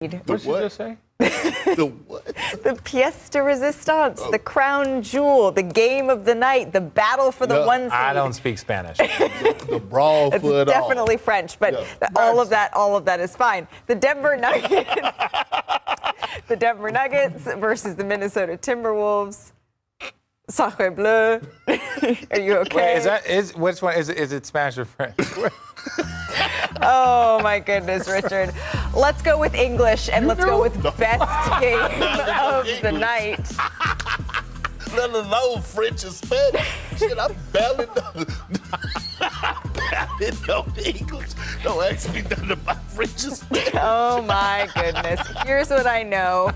What did you just say? The what? The pièce de résistance, the crown jewel, the game of the night, the battle for the one seed. I don't speak Spanish. The brawl It's for it all. definitely French, but all of that is fine. The Denver Nuggets versus the Minnesota Timberwolves. Sacre bleu. Are you okay? Wait, which one is it Spanish or French? Oh my goodness, Richard. Let's go with English and let's go with best game of the night. Let alone French and Spanish. Shit, I'm barely know English. Don't ask me nothing about French and Spanish. Oh my goodness. Here's what I know.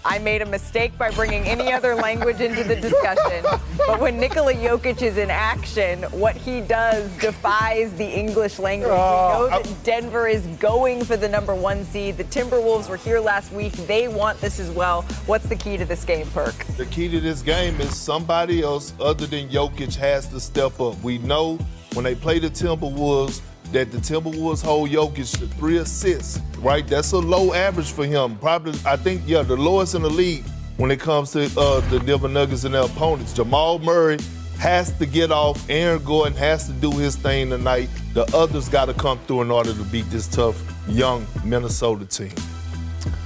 I made a mistake by bringing any other language into the discussion. But when Nikola Jokic is in action, what he does defies the English language. We know that Denver is going for the number one seed. The Timberwolves were here last week. They want this as well. What's the key to this game, Perk? The key to this game is somebody else other than Jokic has to step up. We know when they play the Timberwolves that the Timberwolves hold Jokic to 3 assists, right? That's a low average for him. Probably, I think, the lowest in the league when it comes to the Denver Nuggets and their opponents. Jamal Murray has to get off. Aaron Gordon has to do his thing tonight. The others got to come through in order to beat this tough, young Minnesota team.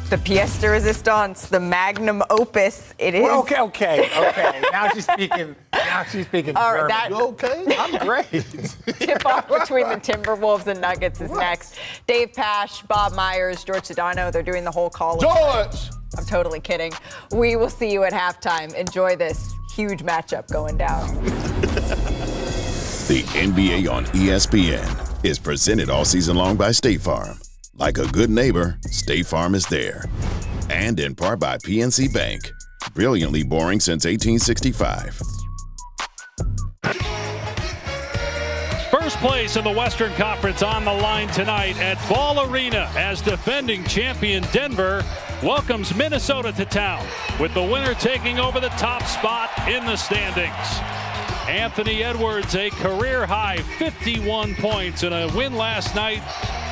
The pièce de résistance, the magnum opus. It is. Well, okay. Now she's speaking All German. right, You okay? I'm great. tip-off between the Timberwolves and Nuggets is next. Dave Pasch, Bob Myers, George Sedano, they're doing the whole call. George! I'm totally kidding. We will see you at halftime. Enjoy this huge matchup going down. The NBA on ESPN is presented all season long by State Farm. Like a good neighbor, State Farm is there. And in part by PNC Bank. Brilliantly boring since 1865. First place in the Western Conference on the line tonight at Ball Arena as defending champion Denver welcomes Minnesota to town, with the winner taking over the top spot in the standings. Anthony Edwards, a career-high 51 points in a win last night,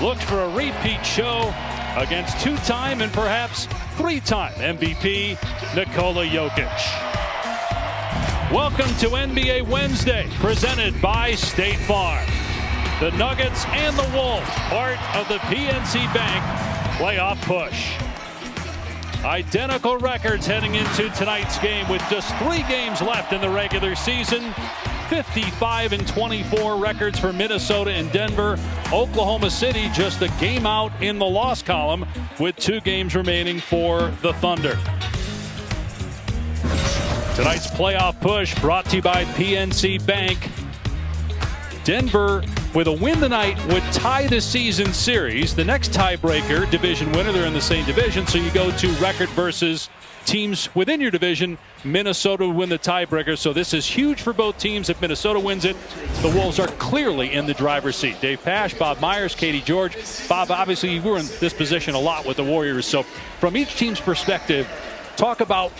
looked for a repeat show against two-time and perhaps three-time MVP Nikola Jokic. Welcome to NBA Wednesday, presented by State Farm. The Nuggets and the Wolves, part of the PNC Bank playoff push. Identical records heading into tonight's game with just 3 games left in the regular season. 55-24 records for Minnesota and Denver. Oklahoma City just a game out in the loss column with 2 games remaining for the Thunder. Tonight's playoff push brought to you by PNC Bank. Denver, with a win tonight, would tie the season series. The next tiebreaker, division winner, they're in the same division, so you go to record versus teams within your division. Minnesota would win the tiebreaker, so this is huge for both teams. If Minnesota wins it, the Wolves are clearly in the driver's seat. Dave Pasch, Bob Myers, Katie George. Bob, obviously you were in this position a lot with the Warriors, so from each team's perspective, talk about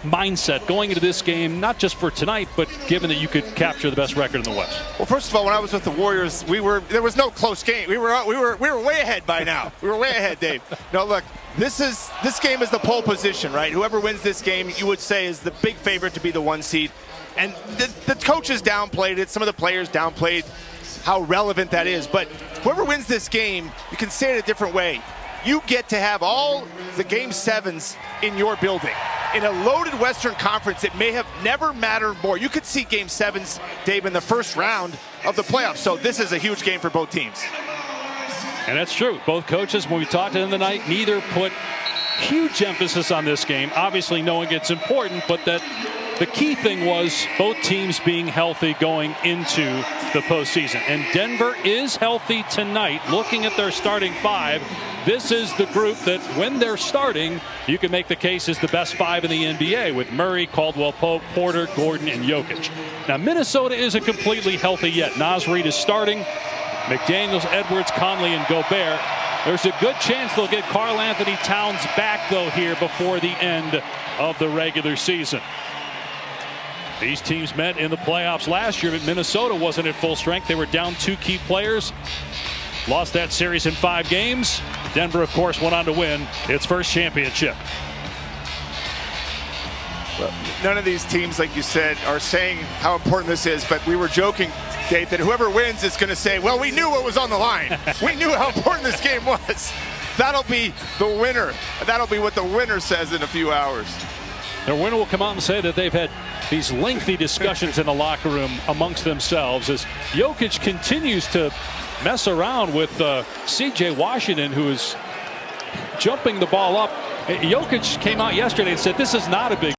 mindset going into this game, not just for tonight, but given that you could capture the best record in the West. Well, first of all, when I was with the Warriors, there was no close game. We were way ahead by now. We were way ahead, Dave. No, look, this game is the pole position, right? Whoever wins this game, you would say, is the big favorite to be the 1 seed. And the coaches downplayed it. Some of the players downplayed how relevant that is. But whoever wins this game, you can say it a different way. You get to have all the Game 7s in your building. In a loaded Western Conference, it may have never mattered more. You could see Game 7s, Dave, in the first round of the playoffs. So this is a huge game for both teams. And that's true. Both coaches, when we talked to them tonight, neither put huge emphasis on this game. Obviously, knowing it's important, but that the key thing was both teams being healthy going into the postseason. And Denver is healthy tonight. Looking at their starting 5, this is the group that, when they're starting, you can make the case is the best 5 in the NBA, with Murray, Caldwell-Pope, Porter, Gordon, and Jokic. Now, Minnesota isn't completely healthy yet. Naz Reid is starting. McDaniels, Edwards, Conley, and Gobert. There's a good chance they'll get Karl Anthony Towns back, though, here before the end of the regular season. These teams met in the playoffs last year, but Minnesota wasn't at full strength. They were down 2 key players. lost that series in 5 games. Denver, of course, went on to win its first championship. Well, none of these teams, like you said, are saying how important this is, but we were joking, Dave, that whoever wins is going to say, well, we knew what was on the line. We knew how important this game was. That'll be the winner. That'll be what the winner says in a few hours. Their winner will come out and say that they've had these lengthy discussions in the locker room amongst themselves as Jokic continues to mess around with C.J. Washington, who is jumping the ball up. Jokic came out yesterday and said this is not a big